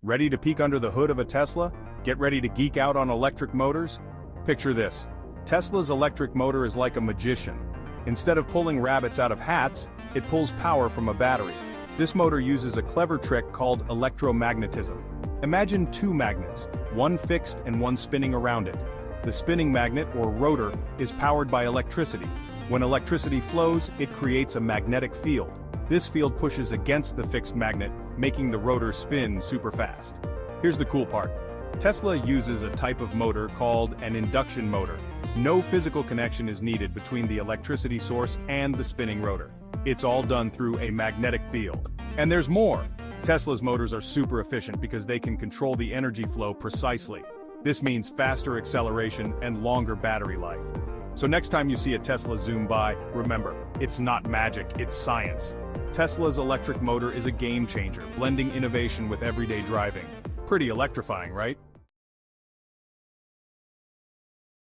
Ready to peek under the hood of a Tesla? Get ready to geek out on electric motors? Picture this. Tesla's electric motor is like a magician. Instead of pulling rabbits out of hats, it pulls power from a battery. This motor uses a clever trick called electromagnetism. Imagine two magnets, one fixed and one spinning around it. The spinning magnet, or rotor, is powered by electricity. When electricity flows, it creates a magnetic field. This field pushes against the fixed magnet, making the rotor spin super fast. Here's the cool part. Tesla uses a type of motor called an induction motor. No physical connection is needed between the electricity source and the spinning rotor. It's all done through a magnetic field. And there's more. Tesla's motors are super efficient because they can control the energy flow precisely. This means faster acceleration and longer battery life. So next time you see a Tesla zoom by, remember, it's not magic, it's science. Tesla's electric motor is a game changer, blending innovation with everyday driving. Pretty electrifying, right?